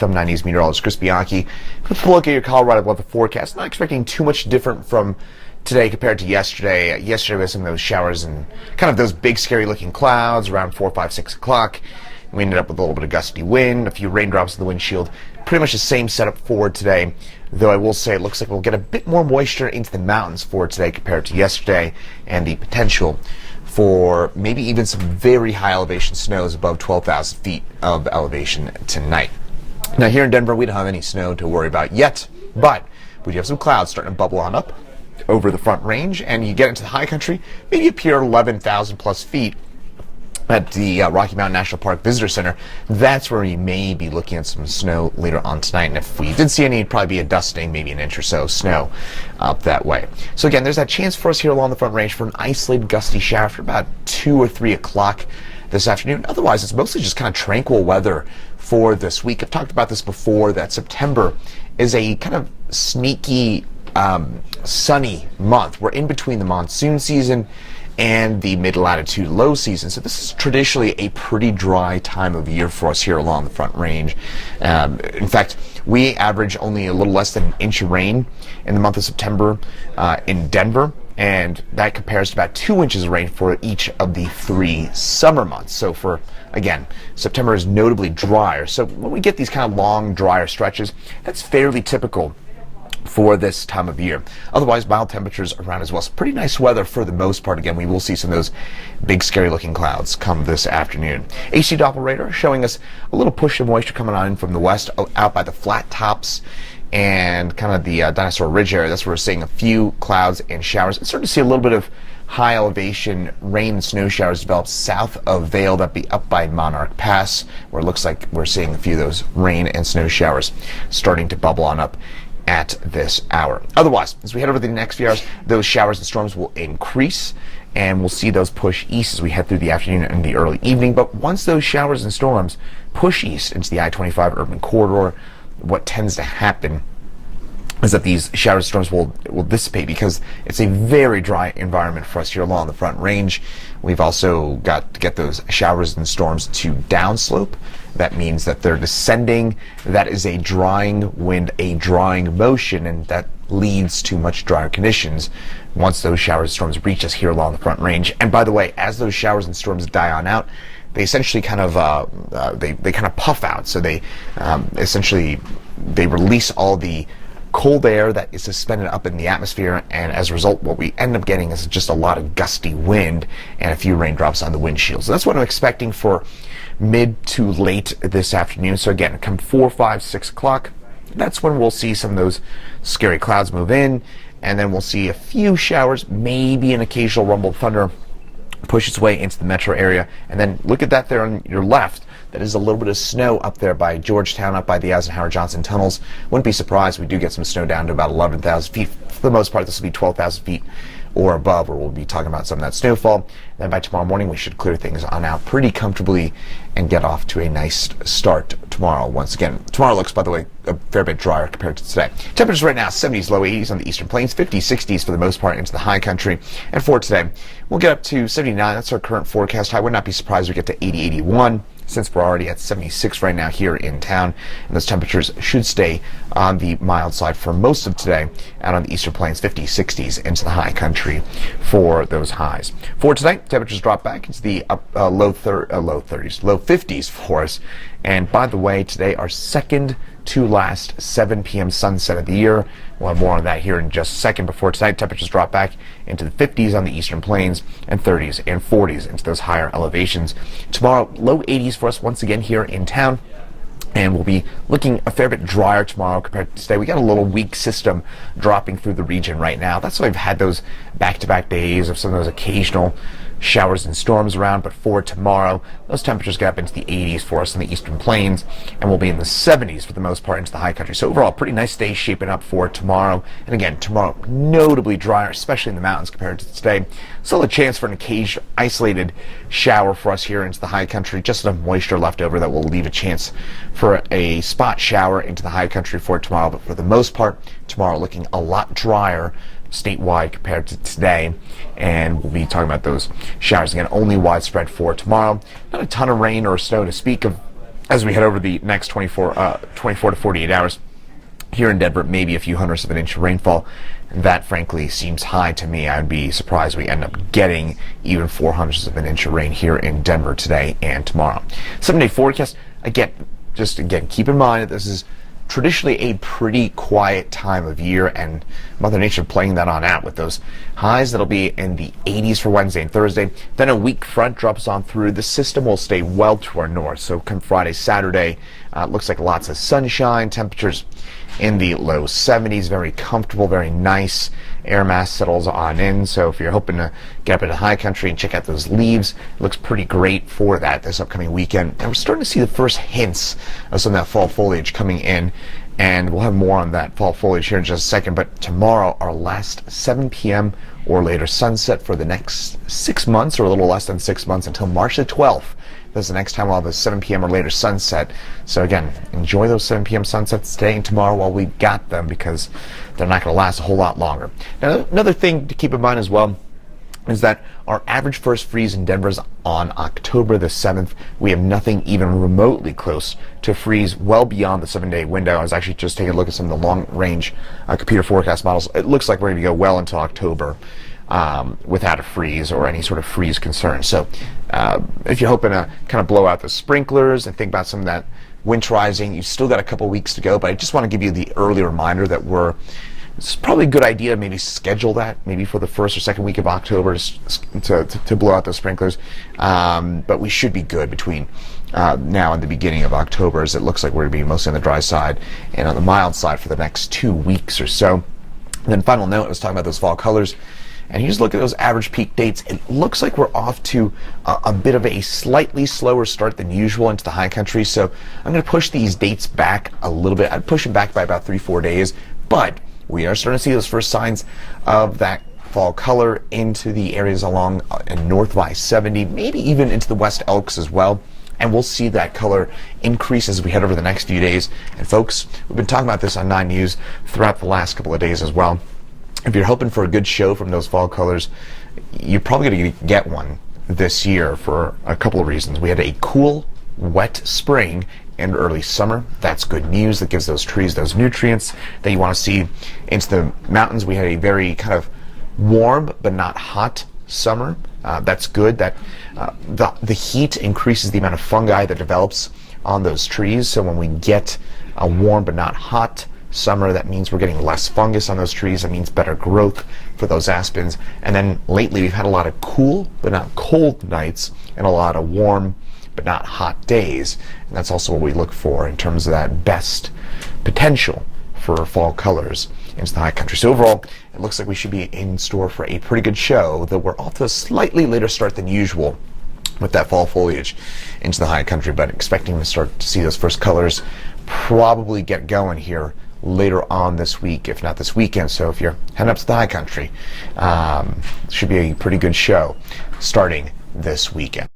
Thumb 90s meteorologist Chris Bianchi. Let's look at your Colorado weather forecast. Not expecting too much different from today compared to yesterday. Yesterday we had some of those showers and kind of those big scary looking clouds around 4, 5, 6 o'clock. We ended up with a little bit of gusty wind, a few raindrops in the windshield. Pretty much the same setup for today, though I will say it looks like we'll get a bit more moisture into the mountains for today compared to yesterday, and the potential for maybe even some very high elevation snows above 12,000 feet of elevation tonight. Now here in Denver, we don't have any snow to worry about yet, but we do have some clouds starting to bubble on up over the Front Range, and you get into the high country, maybe up here 11,000 plus feet at the Rocky Mountain National Park Visitor Center. That's where we may be looking at some snow later on tonight, and if we did see any, it'd probably be a dusting, maybe an inch or so snow up that way. So again, there's that chance for us here along the Front Range for an isolated gusty shower for about 2 or 3 o'clock this afternoon. Otherwise, it's mostly just kind of tranquil weather for this week. I've talked about this before, that September is a kind of sneaky sunny month. We're in between the monsoon season and the mid-latitude low season. So this is traditionally a pretty dry time of year for us here along the Front Range. In fact, we average only a little less than an inch of rain in the month of September in Denver, and that compares to about 2 inches of rain for each of the 3 summer months. So for, again, September is notably drier. So when we get these kind of long, drier stretches, that's fairly typical for this time of year. Otherwise, mild temperatures around as well. So pretty nice weather for the most part. Again, we will see some of those big scary looking clouds come this afternoon. AC Doppler radar showing us a little push of moisture coming on in from the west out by the flat tops and kind of the Dinosaur Ridge area. That's where we're seeing a few clouds and showers. It's starting to see a little bit of high elevation rain and snow showers develop south of Vail. That'd be up by Monarch Pass, where it looks like we're seeing a few of those rain and snow showers starting to bubble on up at this hour. Otherwise, as we head over the next few hours, those showers and storms will increase, and we'll see those push east as we head through the afternoon and the early evening. But once those showers and storms push east into the I-25 urban corridor, what tends to happen is that these showers and storms will dissipate, because it's a very dry environment for us here along the Front Range. We've also got to get those showers and storms to downslope. That means that they're descending. That is a drying wind, a drying motion, and that leads to much drier conditions once those showers and storms reach us here along the Front Range. And by the way, as those showers and storms die on out, they essentially kind of they kind of puff out. So they essentially they release all the cold air that is suspended up in the atmosphere, and as a result, what we end up getting is just a lot of gusty wind and a few raindrops on the windshield. So that's what I'm expecting for mid to late this afternoon. So again, come 4, 5, 6 o'clock, that's when we'll see some of those scary clouds move in, and then we'll see a few showers, maybe an occasional rumble of thunder push its way into the metro area. And then look at that there on your left. That is a little bit of snow up there by Georgetown, up by the Eisenhower Johnson tunnels. Wouldn't be surprised if we do get some snow down to about 11,000 feet. For the most part, this will be 12,000 feet or above, where we'll be talking about some of that snowfall. Then by tomorrow morning, we should clear things on out pretty comfortably and get off to a nice start tomorrow. Once again, tomorrow looks, by the way, a fair bit drier compared to today. Temperatures right now, 70s, low 80s on the eastern plains, 50s, 60s for the most part into the high country. And for today, we'll get up to 79. That's our current forecast high. Would not be surprised if we get to 80, 81. Since we're already at 76 right now here in town, and those temperatures should stay on the mild side for most of today, out on the eastern plains, 50s, 60s into the high country for those highs. For tonight, temperatures drop back into the low 30s, low 50s for us. And by the way, today our second to last 7 p.m. sunset of the year. We'll have more on that here in just a second. Before tonight, temperatures drop back into the 50s on the eastern plains and 30s and 40s into those higher elevations. Tomorrow, low 80s for us once again here in town. And we'll be looking a fair bit drier tomorrow compared to today. We got a little weak system dropping through the region right now. That's why I've had those back-to-back days of some of those occasional showers and storms around. But for tomorrow, those temperatures get up into the 80s for us in the eastern plains, and we'll be in the 70s for the most part into the high country. So overall, pretty nice day shaping up for tomorrow. And again, tomorrow notably drier, especially in the mountains compared to today. Still a chance for an occasional isolated shower for us here into the high country. Just enough moisture left over that will leave a chance for a spot shower into the high country for tomorrow. But for the most part, tomorrow looking a lot drier statewide compared to today, and we'll be talking about those showers again, only widespread for tomorrow. Not a ton of rain or snow to speak of as we head over the next 24 to 48 hours. Here in Denver, maybe a few hundredths of an inch of rainfall. That, frankly, seems high to me. I'd be surprised we end up getting even 400ths of an inch of rain here in Denver today and tomorrow. 7-day forecast, again, keep in mind that this is traditionally a pretty quiet time of year, and Mother Nature playing that on out with those highs that'll be in the 80s for Wednesday and Thursday. Then a weak front drops on through. The system will stay well to our north, so come Friday, Saturday, looks like lots of sunshine, temperatures in the low 70s, very comfortable, very nice. Air mass settles on in, so if you're hoping to get up into high country and check out those leaves, it looks pretty great for that this upcoming weekend. And we're starting to see the first hints of some of that fall foliage coming in, and we'll have more on that fall foliage here in just a second. But tomorrow, our last 7 p.m. or later sunset for the next 6 months, or a little less than 6 months, until March the 12th. That's the next time we'll have a 7 p.m. or later sunset. So again, enjoy those 7 p.m. sunsets today and tomorrow while we got them, because they're not going to last a whole lot longer. Now, another thing to keep in mind as well is that our average first freeze in Denver is on October the 7th. We have nothing even remotely close to freeze well beyond the 7-day window. I was actually just taking a look at some of the long-range computer forecast models. It looks like we're going to go well into October without a freeze or any sort of freeze concern. So if you're hoping to kind of blow out the sprinklers and think about some of that winterizing, you've still got a couple weeks to go, but I just want to give you the early reminder that it's probably a good idea to maybe schedule that maybe for the first or second week of October to blow out those sprinklers. But we should be good between now and the beginning of October, as it looks like we're going to be mostly on the dry side and on the mild side for the next 2 weeks or so. And then final note, I was talking about those fall colors. And you just look at those average peak dates, it looks like we're off to a bit of a slightly slower start than usual into the high country. So I'm going to push these dates back a little bit. I'd push them back by about 3-4 days. But we are starting to see those first signs of that fall color into the areas along North I-70, maybe even into the West Elks as well. And we'll see that color increase as we head over the next few days. And folks, we've been talking about this on 9 News throughout the last couple of days as well. If you're hoping for a good show from those fall colors, you're probably going to get one this year for a couple of reasons. We had a cool, wet spring and early summer. That's good news. That gives those trees those nutrients that you want to see into the mountains. We had a very kind of warm but not hot summer. That's good. That the heat increases the amount of fungi that develops on those trees. So when we get a warm but not hot summer, that means we're getting less fungus on those trees. That means better growth for those aspens. And then lately we've had a lot of cool but not cold nights and a lot of warm but not hot days. And that's also what we look for in terms of that best potential for fall colors into the high country. So overall, it looks like we should be in store for a pretty good show, though we're off to a slightly later start than usual with that fall foliage into the high country, but expecting to start to see those first colors probably get going here later on this week, if not this weekend. So if you're heading up to the high country, it should be a pretty good show starting this weekend.